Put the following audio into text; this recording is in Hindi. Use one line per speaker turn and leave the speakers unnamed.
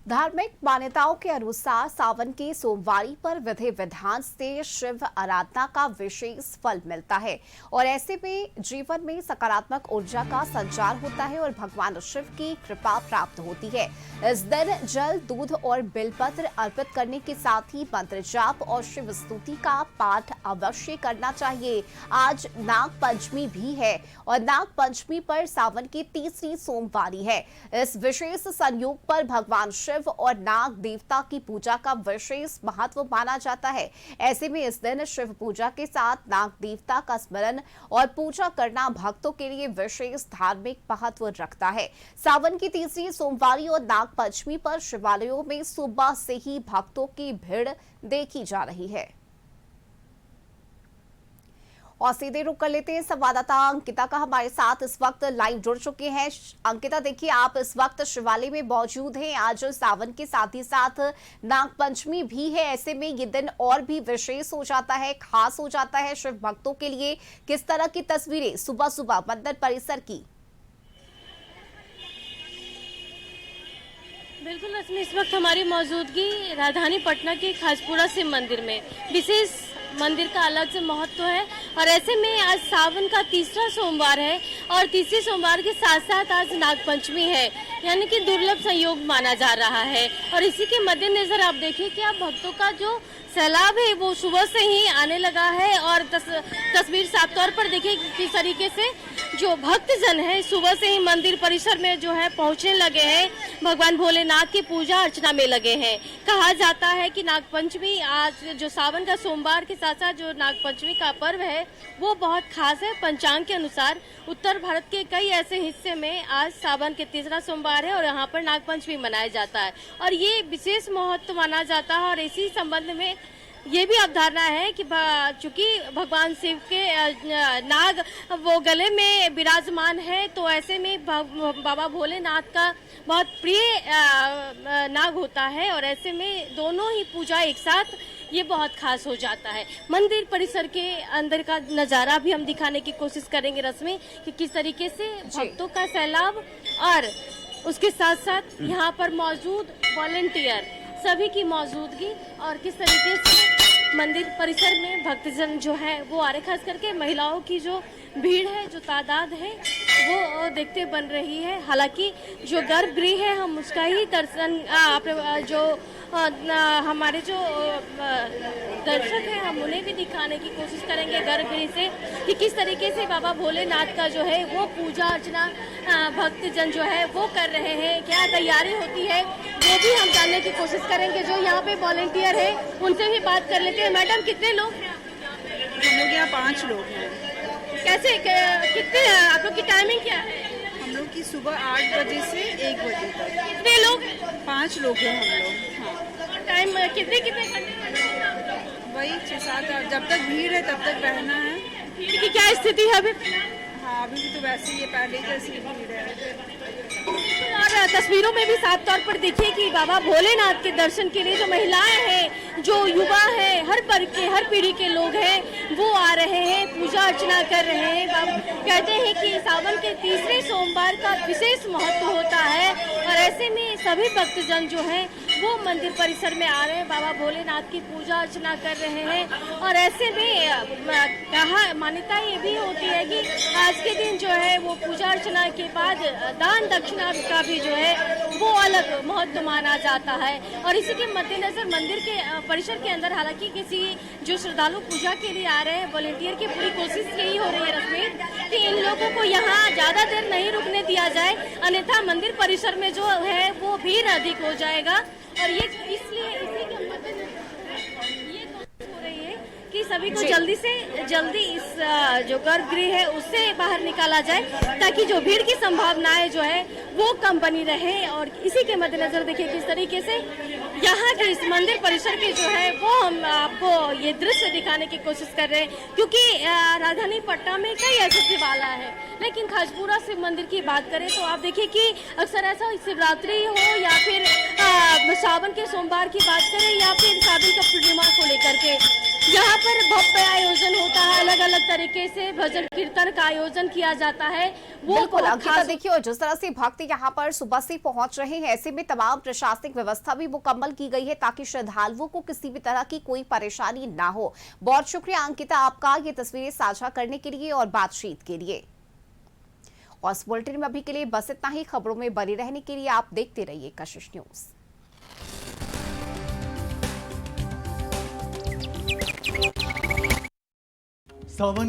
धार्मिक मान्यताओं के अनुसार सावन की सोमवारी पर विधि विधान से शिव आराधना का विशेष फल मिलता है और ऐसे में जीवन में सकारात्मक ऊर्जा का संचार होता है और भगवान शिव की कृपा प्राप्त होती है। इस दिन जल, दूध और बिलपत्र अर्पित करने के साथ ही मंत्र जाप और शिव स्तुति का पाठ अवश्य करना चाहिए। आज नाग पंचमी भी है और नाग पंचमी पर सावन की तीसरी सोमवारी है। इस विशेष संयोग पर भगवान शिव और नाग देवता की पूजा का विशेष महत्व माना जाता है। ऐसे में इस दिन शिव पूजा के साथ नाग देवता का स्मरण और पूजा करना भक्तों के लिए विशेष धार्मिक महत्व रखता है। सावन की तीसरी सोमवारी और नाग पंचमी पर शिवालयों में सुबह से ही भक्तों की भीड़ देखी जा रही है। और सीधे रुक कर लेते हैं, संवाददाता अंकिता का हमारे साथ इस वक्त लाइव जुड़ चुके हैं। अंकिता, देखिए आप इस वक्त शिवालय में मौजूद हैं। आज सावन के साथ ही साथ नाग पंचमी भी है, ऐसे में ये दिन और भी विशेष हो जाता है, खास हो जाता है शिव भक्तों के लिए। किस तरह की तस्वीरें सुबह सुबह मंदिर परिसर की?
बिल्कुल रश्मि, इस वक्त हमारी मौजूदगी राजधानी पटना के खाजपुरा शिव मंदिर में। विशेष मंदिर का अलग से महत्व है और ऐसे में आज सावन का तीसरा सोमवार है और तीसरी सोमवार के साथ साथ आज नाग पंचमी है, यानी कि दुर्लभ संयोग माना जा रहा है। और इसी के मद्देनजर आप देखिए कि आप भक्तों का जो सैलाब है वो सुबह से ही आने लगा है और तस्वीर साफ तौर पर देखिए किस तरीके से जो भक्तजन है सुबह से ही मंदिर परिसर में जो है पहुंचने लगे हैं, भगवान भोलेनाथ की पूजा अर्चना में लगे हैं। कहा जाता है कि नाग पंचमी आज जो सावन का सोमवार के साथ साथ जो नाग पंचमी का पर्व है वो बहुत खास है। पंचांग के अनुसार उत्तर भारत के कई ऐसे हिस्से में आज सावन के तीसरा सोमवार है और यहाँ पर नाग पंचमी मनाया जाता है और ये विशेष महत्व माना जाता है। और इसी संबंध में ये भी अवधारणा है कि चूंकि भगवान शिव के नाग वो गले में विराजमान है, तो ऐसे में बाबा भोलेनाथ का बहुत प्रिय नाग होता है और ऐसे में दोनों ही पूजा एक साथ ये बहुत खास हो जाता है। मंदिर परिसर के अंदर का नज़ारा भी हम दिखाने की कोशिश करेंगे रश्मि कि किस तरीके से भक्तों का सैलाब और उसके साथ साथ यहाँ पर मौजूद वॉलंटियर सभी की मौजूदगी और किस तरीके से मंदिर परिसर में भक्तजन जो है वो आ रहे, खास करके महिलाओं की जो भीड़ है, जो तादाद है वो देखते बन रही है। हालांकि जो गर्भगृह है हम उसका ही दर्शन जो हमारे जो दर्शक हैं हम उन्हें भी दिखाने की कोशिश करेंगे गर्भगृह से कि किस तरीके से बाबा भोलेनाथ का जो है वो पूजा अर्चना भक्तजन जो है वो कर रहे हैं, क्या तैयारी होती है वो भी हम जानने की कोशिश करेंगे। जो यहाँ पे वॉलंटियर है उनसे भी बात कर लेते हैं। मैडम, कितने लोग हैं?
हम लोग यहाँ 5 लोग हैं।
कैसे कितने आप लोग की टाइमिंग क्या है?
हम लोग की सुबह 8 बजे से 1 बजे तक।
कितने लोग?
5 लोग हैं हम लोग। हाँ,
टाइम कितने घंटे?
वही 6-7 जब तक भीड़ है तब तक रहना है।
भीड़ की क्या स्थिति है अभी?
हाँ, अभी भी तो वैसे ही है, पहले जैसी भीड़ है।
और तस्वीरों में भी साफ तौर पर देखिए कि बाबा भोलेनाथ के दर्शन के लिए जो महिलाएं हैं, जो युवा है, हर वर्ग के, हर पीढ़ी के लोग हैं वो आ रहे हैं, पूजा अर्चना कर रहे हैं। कहते हैं कि सावन के तीसरे सोमवार का विशेष महत्व होता है और ऐसे में सभी भक्तजन जो हैं वो मंदिर परिसर में आ रहे हैं, बाबा भोलेनाथ की पूजा अर्चना कर रहे हैं। और ऐसे में कहा मान्यता ये भी होती है कि आज के दिन जो है वो पूजा अर्चना के बाद दान दक्षिणा का भी जो है वो अलग महत्व माना जाता है। और इसी के मद्देनजर मंदिर के परिसर के अंदर हालांकि किसी जो श्रद्धालु पूजा के लिए आ रहे हैं वॉलंटियर की पूरी कोशिश यही हो रही है रश्मि कि इन लोगों को यहाँ ज्यादा देर नहीं रुकने दिया जाए, अन्यथा मंदिर परिसर में जो है वो भीड़ अधिक हो जाएगा। और ये इसलिए इसी के मद्देनजर ये कोशिश हो रही है कि सभी को जल्दी से जल्दी इस जो गर्भगृह है उससे बाहर निकाला जाए ताकि जो भीड़ की संभावनाएं जो है वो कम बनी रहे। और इसी के मद्देनजर देखिए किस तरीके से यहाँ के इस मंदिर परिसर के जो है वो हम आपको ये दृश्य दिखाने की कोशिश कर रहे हैं, क्योंकि राजधानी पटना में कई ऐसे शिवालय है, लेकिन खाजपुरा शिव मंदिर की बात करें तो आप देखिए कि अक्सर ऐसा शिवरात्रि हो या फिर सावन के सोमवार की बात करें या फिर सावन का पूर्णिमा को लेकर के, यहाँ पर भव्य आयोजन होता है। अलग अलग तरीके से भजन कीर्तन का आयोजन किया जाता है। वो
बिल्कुल अंकिता,
खास
देखिए और जिस तरह से भक्त यहाँ पर सुबह से पहुंच रहे हैं, ऐसे में तमाम प्रशासनिक व्यवस्था भी मुकम्मल की गई है ताकि श्रद्धालुओं को किसी भी तरह की कोई परेशानी ना हो। बहुत शुक्रिया अंकिता आपका ये तस्वीरें साझा करने के लिए और बातचीत के लिए। और इस बुलेटिन में अभी के लिए बस इतना ही। खबरों में बने रहने के लिए आप देखते रहिए कशिश न्यूज।
सावन